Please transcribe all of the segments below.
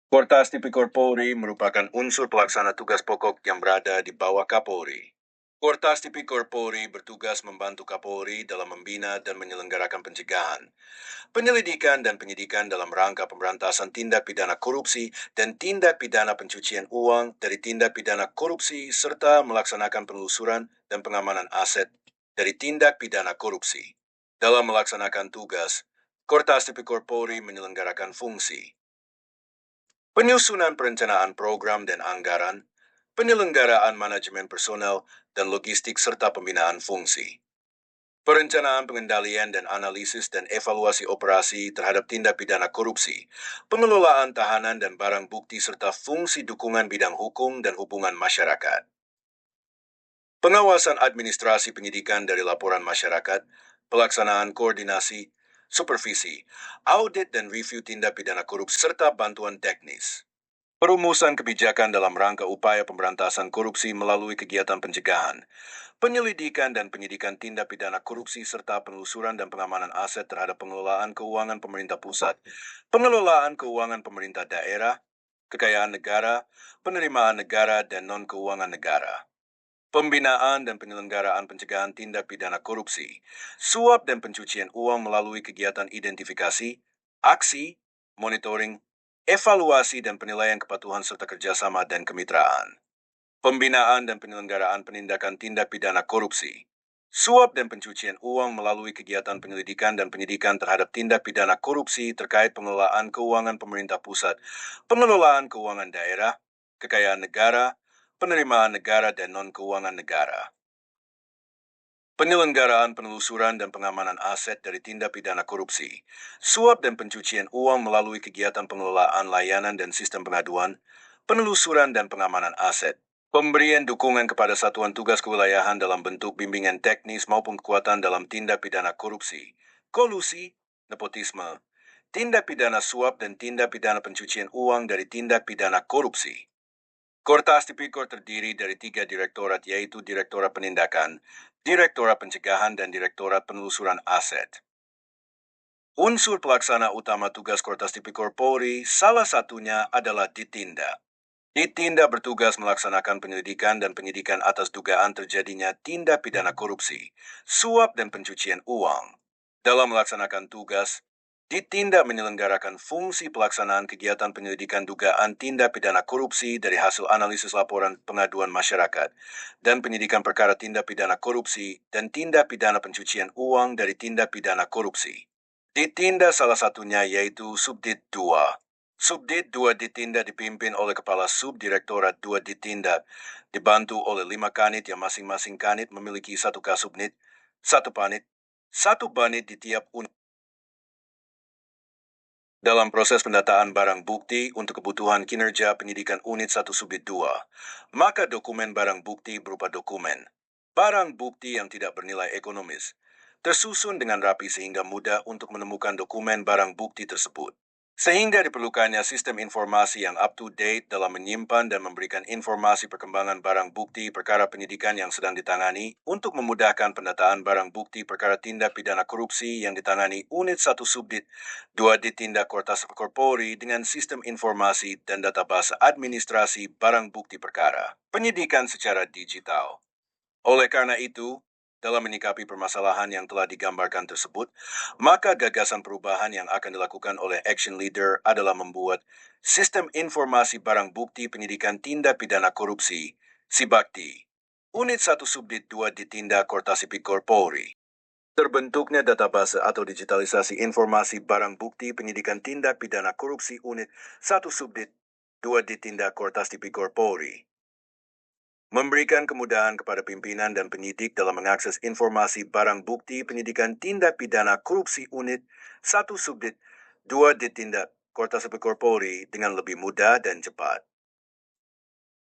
Kortas Tipikor Polri merupakan unsur pelaksana tugas pokok yang berada di bawah Kapolri. Kortas Tipikor Polri bertugas membantu Kapolri dalam membina dan menyelenggarakan pencegahan, penyelidikan dan penyidikan dalam rangka pemberantasan tindak pidana korupsi dan tindak pidana pencucian uang dari tindak pidana korupsi serta melaksanakan penelusuran dan pengamanan aset dari tindak pidana korupsi. Dalam melaksanakan tugas, Kortas Tipikor Polri menyelenggarakan fungsi penyusunan perencanaan program dan anggaran, penyelenggaraan manajemen personel dan logistik serta pembinaan fungsi. Perencanaan pengendalian dan analisis dan evaluasi operasi terhadap tindak pidana korupsi, pengelolaan tahanan dan barang bukti serta fungsi dukungan bidang hukum dan hubungan masyarakat. Pengawasan administrasi penyidikan dari laporan masyarakat, pelaksanaan koordinasi, supervisi, audit dan review tindak pidana korupsi serta bantuan teknis. Perumusan kebijakan dalam rangka upaya pemberantasan korupsi melalui kegiatan pencegahan, penyelidikan dan penyidikan tindak pidana korupsi serta penelusuran dan pengamanan aset terhadap pengelolaan keuangan pemerintah pusat, pengelolaan keuangan pemerintah daerah, kekayaan negara, penerimaan negara dan non-keuangan negara. Pembinaan dan penyelenggaraan pencegahan tindak pidana korupsi, suap dan pencucian uang melalui kegiatan identifikasi, aksi, monitoring, evaluasi dan penilaian kepatuhan serta kerjasama dan kemitraan. Pembinaan dan penyelenggaraan penindakan tindak pidana korupsi, suap dan pencucian uang melalui kegiatan penyelidikan dan penyidikan terhadap tindak pidana korupsi terkait pengelolaan keuangan pemerintah pusat, pengelolaan keuangan daerah, kekayaan negara, penerimaan negara dan non-keuangan negara. Penyelenggaraan penelusuran dan pengamanan aset dari tindak pidana korupsi, suap dan pencucian uang melalui kegiatan pengelolaan layanan dan sistem pengaduan, penelusuran dan pengamanan aset, pemberian dukungan kepada satuan tugas kewilayahan dalam bentuk bimbingan teknis maupun kekuatan dalam tindak pidana korupsi, kolusi, nepotisme, tindak pidana suap dan tindak pidana pencucian uang dari tindak pidana korupsi. Kortas Tipikor terdiri dari 3 direktorat yaitu Direktorat Penindakan, Direktorat Pencegahan dan Direktorat Penelusuran Aset. Unsur pelaksana utama tugas Kortas Tipikor Polri salah satunya adalah Ditinda. Ditinda bertugas melaksanakan penyelidikan dan penyidikan atas dugaan terjadinya tindak pidana korupsi, suap dan pencucian uang. Dalam melaksanakan tugas, Ditinda menyelenggarakan fungsi pelaksanaan kegiatan penyelidikan dugaan tindak pidana korupsi dari hasil analisis laporan pengaduan masyarakat dan penyidikan perkara tindak pidana korupsi dan tindak pidana pencucian uang dari tindak pidana korupsi. Ditinda salah satunya yaitu Subdit 2. Subdit 2 Ditinda dipimpin oleh Kepala Subdirektorat 2 Ditinda, dibantu oleh 5 kanit yang masing-masing kanit memiliki 1 kasubnit, 1 panit, 1 banit di tiap unit. Dalam proses pendataan barang bukti untuk kebutuhan kinerja penyidikan unit 1 Subdit 2, maka dokumen barang bukti berupa dokumen, barang bukti yang tidak bernilai ekonomis, tersusun dengan rapi sehingga mudah untuk menemukan dokumen barang bukti tersebut. Sehingga diperlukannya sistem informasi yang up-to-date dalam menyimpan dan memberikan informasi perkembangan barang bukti perkara penyidikan yang sedang ditangani untuk memudahkan pendataan barang bukti perkara tindak pidana korupsi yang ditangani Unit 1 Subdit 2 Ditindak Kortas Polri dengan sistem informasi dan database administrasi barang bukti perkara penyidikan secara digital. Oleh karena itu, dalam menyikapi permasalahan yang telah digambarkan tersebut, maka gagasan perubahan yang akan dilakukan oleh Action Leader adalah membuat Sistem Informasi Barang Bukti Penyidikan Tindak Pidana Korupsi, SIBAKTI, Unit 1 Subdit 2 Ditindak Kortas Tipikor Polri. Terbentuknya database atau digitalisasi informasi barang bukti penyidikan tindak pidana korupsi Unit 1 Subdit 2 Ditindak Kortas Tipikor Polri. Memberikan kemudahan kepada pimpinan dan penyidik dalam mengakses informasi barang bukti penyidikan tindak pidana korupsi unit 1 Subdit 2 Ditindak Kortas Tipikor Polri dengan lebih mudah dan cepat.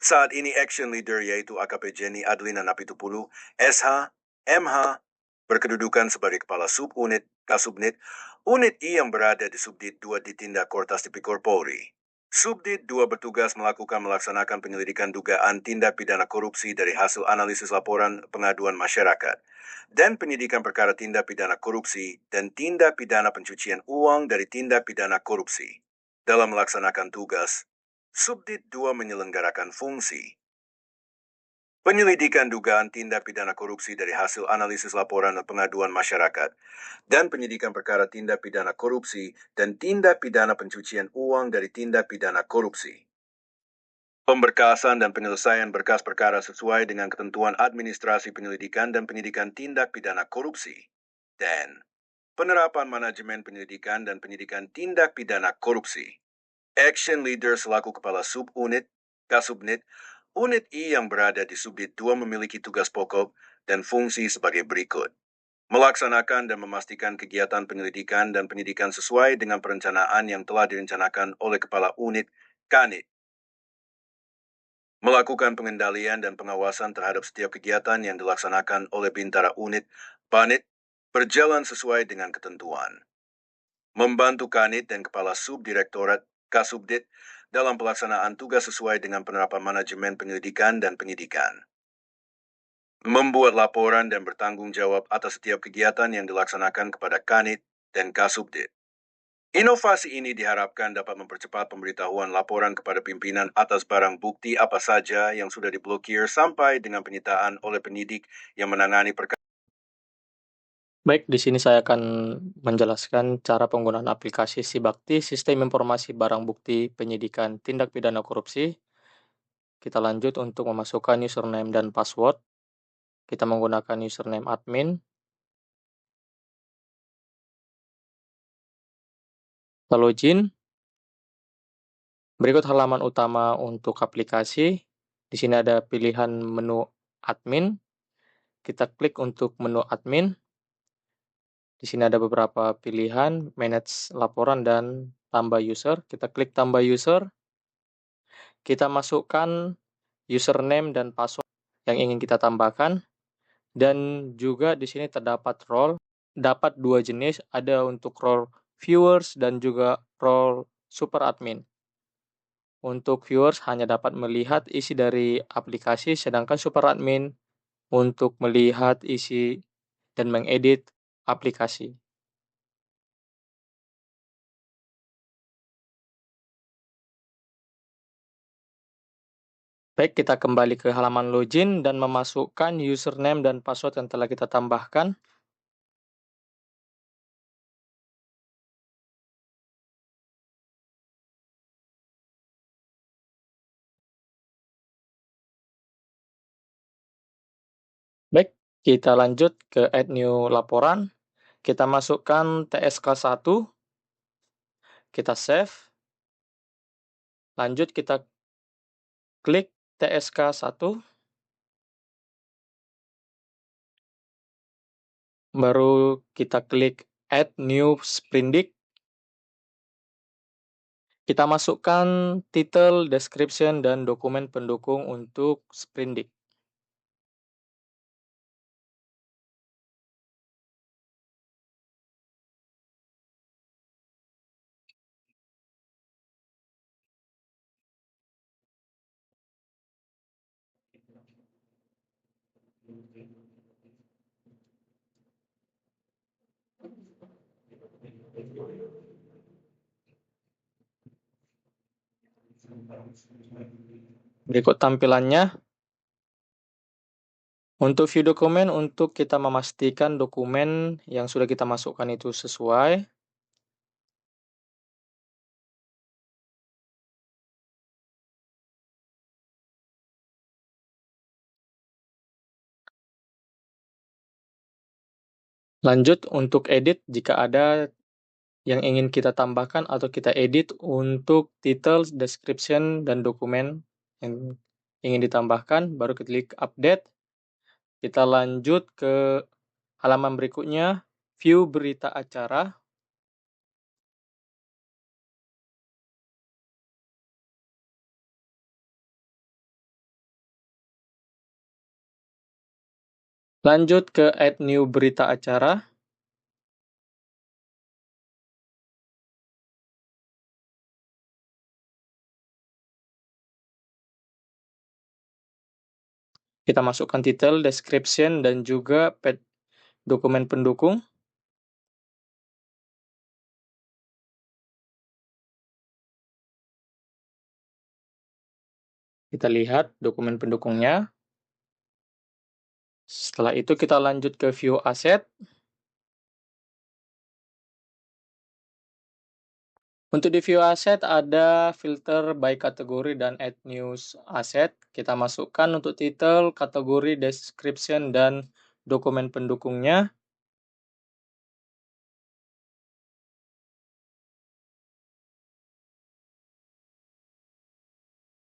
Saat ini Action Leader yaitu AKP Jenny Adlina Napitupulu, SH, MH, berkedudukan sebagai Kepala Subunit, Kasubnit, Unit I yang berada di Subdit 2 Ditindak Kortas Tipikor Polri. Subdit 2 bertugas melaksanakan penyelidikan dugaan tindak pidana korupsi dari hasil analisis laporan pengaduan masyarakat dan penyidikan perkara tindak pidana korupsi dan tindak pidana pencucian uang dari tindak pidana korupsi. Dalam melaksanakan tugas, Subdit 2 menyelenggarakan fungsi penyelidikan dugaan tindak pidana korupsi dari hasil analisis laporan dan pengaduan masyarakat, dan penyidikan perkara tindak pidana korupsi dan tindak pidana pencucian uang dari tindak pidana korupsi. Pemberkasan dan penyelesaian berkas perkara sesuai dengan ketentuan administrasi penyelidikan dan penyidikan tindak pidana korupsi. Dan penerapan manajemen penyelidikan dan penyidikan tindak pidana korupsi. Action Leader selaku kepala subunit, Kasubnit, unit I yang berada di Subdit 2 memiliki tugas pokok dan fungsi sebagai berikut. Melaksanakan dan memastikan kegiatan penyelidikan dan penyidikan sesuai dengan perencanaan yang telah direncanakan oleh Kepala Unit Kanit. Melakukan pengendalian dan pengawasan terhadap setiap kegiatan yang dilaksanakan oleh Bintara Unit Panit berjalan sesuai dengan ketentuan. Membantu Kanit dan Kepala Subdirektorat Kasubdit dalam pelaksanaan tugas sesuai dengan penerapan manajemen penyelidikan dan penyidikan. Membuat laporan dan bertanggung jawab atas setiap kegiatan yang dilaksanakan kepada Kanit dan Kasubdit. Inovasi ini diharapkan dapat mempercepat pemberitahuan laporan kepada pimpinan atas barang bukti apa saja yang sudah diblokir sampai dengan penyitaan oleh penyidik yang menangani perkara. Baik, di sini saya akan menjelaskan cara penggunaan aplikasi Sibakti, Sistem Informasi Barang Bukti Penyidikan Tindak Pidana Korupsi. Kita lanjut untuk memasukkan username dan password. Kita menggunakan username admin. Kita login. Berikut halaman utama untuk aplikasi. Di sini ada pilihan menu admin. Kita klik untuk menu admin. Di sini ada beberapa pilihan, manage laporan dan tambah user. Kita klik tambah user. Kita masukkan username dan password yang ingin kita tambahkan. Dan juga di sini terdapat role, dapat dua jenis, ada untuk role viewers dan juga role super admin. Untuk viewers hanya dapat melihat isi dari aplikasi, sedangkan super admin untuk melihat isi dan mengedit aplikasi. Baik, kita kembali ke halaman login dan memasukkan username dan password yang telah kita tambahkan. Baik, kita lanjut ke add new laporan. Kita masukkan TSK1, kita save. Lanjut kita klik TSK1, baru kita klik add new sprindik. Kita masukkan title, description, dan dokumen pendukung untuk sprindik. Berikut tampilannya. Untuk view dokumen, untuk kita memastikan dokumen yang sudah kita masukkan itu sesuai. Lanjut untuk edit jika ada yang ingin kita tambahkan atau kita edit untuk title, description, dan dokumen yang ingin ditambahkan, baru kita klik update. Kita lanjut ke halaman berikutnya, view berita acara. Lanjut ke add new berita acara. Kita masukkan title, description, dan juga dokumen pendukung. Kita lihat dokumen pendukungnya. Setelah itu kita lanjut ke view aset. Untuk di view aset ada filter by kategori dan add news asset. Kita masukkan untuk title, kategori, description, dan dokumen pendukungnya.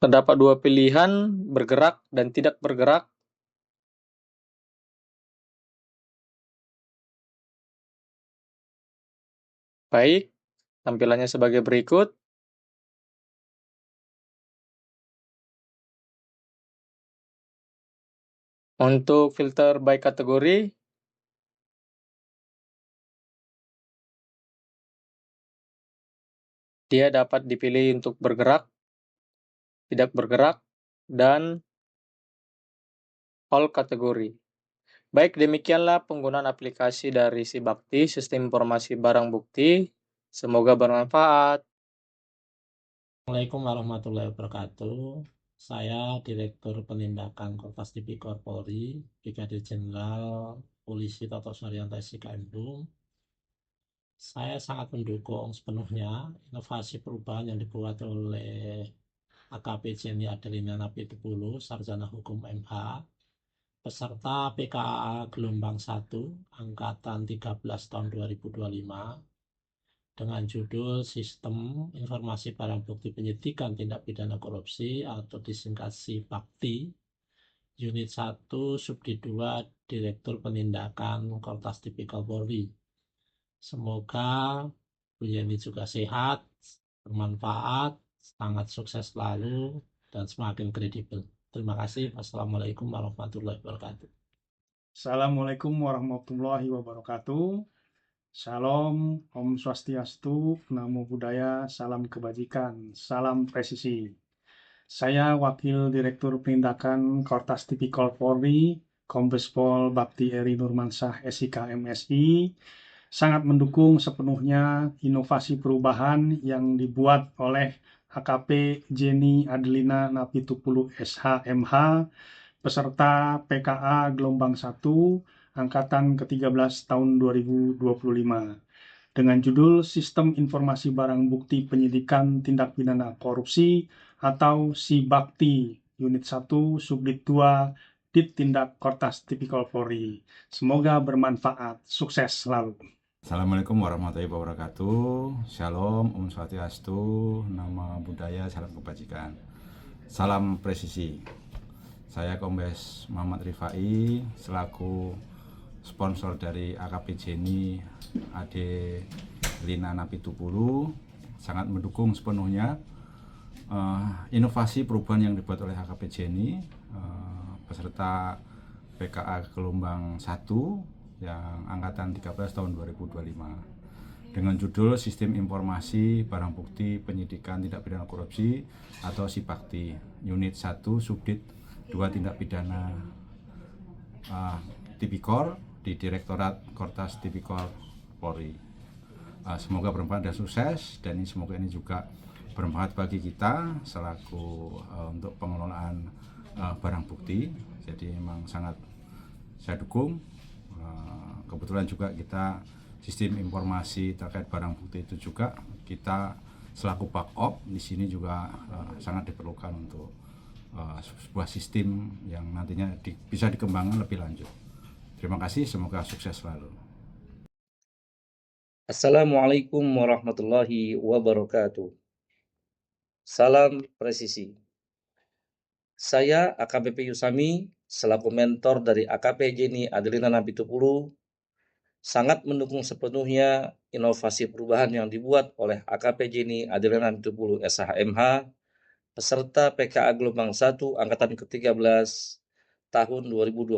Terdapat dua pilihan, bergerak dan tidak bergerak. Baik, tampilannya sebagai berikut. Untuk filter by kategori, dia dapat dipilih untuk bergerak, tidak bergerak, dan all kategori. Baik, demikianlah penggunaan aplikasi dari Sibakti, Sistem Informasi Barang Bukti. Semoga bermanfaat. Assalamualaikum warahmatullahi wabarakatuh. Saya Direktur Penindakan Korpas Tipikor Polri, Brigadir Jenderal Polisi Toto Suryanto SIK Bandung. Saya sangat mendukung sepenuhnya inovasi perubahan yang dibuat oleh AKP Jenny Adelina Napitupulu, Sarjana Hukum MH, peserta PKA Gelombang 1, Angkatan 13 tahun 2025, dengan judul Sistem Informasi Barang Bukti Penyidikan Tindak Pidana Korupsi atau disingkat SIBAKTI, Unit 1, Subdit 2, Direktur Penindakan Kortas Tipikor Polri. Semoga Bu Yeni juga sehat, bermanfaat, sangat sukses selalu, dan semakin kredibel. Terima kasih. Wassalamualaikum warahmatullahi wabarakatuh. Assalamualaikum warahmatullahi wabarakatuh. Shalom, Om Swastiastu, Namo Buddhaya, salam kebajikan, salam presisi. Saya Wakil Direktur Penindakan Kortas Tipikor Polri, Kombes Pol Bakti Eri Nurmansyah SIK MSI, sangat mendukung sepenuhnya inovasi perubahan yang dibuat oleh AKP Jenny Adelina Napitupulu SH MH, peserta PKA Gelombang 1, Angkatan ke-13 tahun 2025, dengan judul Sistem Informasi Barang Bukti Penyidikan Tindak Pidana Korupsi atau SIBAKTI, Unit 1, Subdit 2, Dittindak Kortas Tipikor Polri. Semoga bermanfaat. Sukses selalu. Assalamualaikum warahmatullahi wabarakatuh. Shalom, Om Swastiastu, Nama Budaya, salam kebajikan. Salam presisi. Saya Kombes Muhammad Rifai selaku sponsor dari AKP Jenny Ade Lina Napitupulu sangat mendukung sepenuhnya inovasi perubahan yang dibuat oleh AKP Jenny peserta PKA Gelombang 1 yang angkatan 13 tahun 2025 dengan judul Sistem Informasi Barang Bukti Penyidikan Tindak Pidana Korupsi atau SIBAKTI, Unit 1, Subdit 2 Tindak Pidana Tipikor di Direktorat Kortas Tipikor Polri. Semoga bermanfaat dan sukses, dan semoga ini juga bermanfaat bagi kita selaku untuk pengelolaan barang bukti. Jadi memang sangat saya dukung. Kebetulan juga kita sistem informasi terkait barang bukti itu juga kita selaku backup di sini juga sangat diperlukan untuk sebuah sistem yang nantinya bisa dikembangkan lebih lanjut. Terima kasih, semoga sukses selalu. Assalamualaikum warahmatullahi wabarakatuh. Salam presisi. Saya AKBP Yusami selaku mentor dari AKP Jenny Adelina Napitupulu sangat mendukung sepenuhnya inovasi perubahan yang dibuat oleh AKP Jenny Adelina Napitupulu SHMH peserta PKA Gelombang 1 Angkatan ke-13 tahun 2025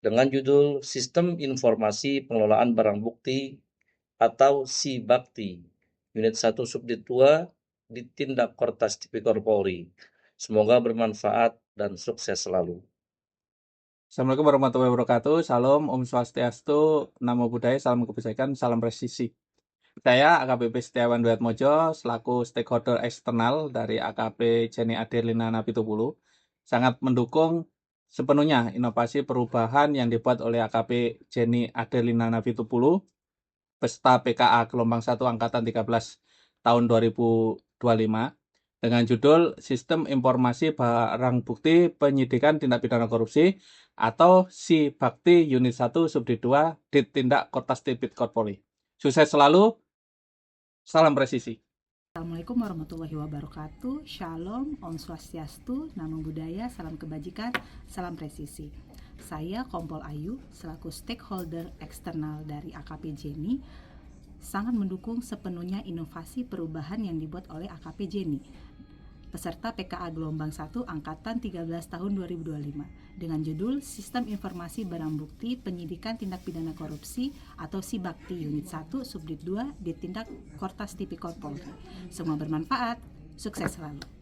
dengan judul Sistem Informasi Pengelolaan Barang Bukti atau SIBAKTI, Unit 1 Subdit 2, Dittindak Kortas Tipikor Polri. Semoga bermanfaat dan sukses selalu. Assalamualaikum warahmatullahi wabarakatuh. Salam, Om Swastiastu, Namo Buddhaya, salam kebajikan, salam presisi. Saya AKBP Setiawan Duatmojo selaku stakeholder eksternal dari AKP Jenny Adelina Napitupulu sangat mendukung sepenuhnya inovasi perubahan yang dibuat oleh AKP Jenny Adelina Napitupulu beserta PKA Gelombang 1 Angkatan 13 tahun 2025 dengan judul Sistem Informasi Barang Bukti Penyidikan Tindak Pidana Korupsi atau SIBAKTI Unit 1 Subdit 2 Ditindak Kortas Tipikor Polri. Sukses selalu. Salam presisi. Assalamualaikum warahmatullahi wabarakatuh. Shalom, Om Swastiastu, Namo Buddhaya, salam kebajikan, salam presisi. Saya Kompol Ayu selaku stakeholder eksternal dari AKP Jenny sangat mendukung sepenuhnya inovasi perubahan yang dibuat oleh AKP Jenny peserta PKA Gelombang 1 Angkatan 13 tahun 2025 dengan judul Sistem Informasi Barang Bukti Penyidikan Tindak Pidana Korupsi atau SIBAKTI Unit 1 Subdit 2 Ditindak Kortas Tipikor Polri. Semua bermanfaat, sukses selalu.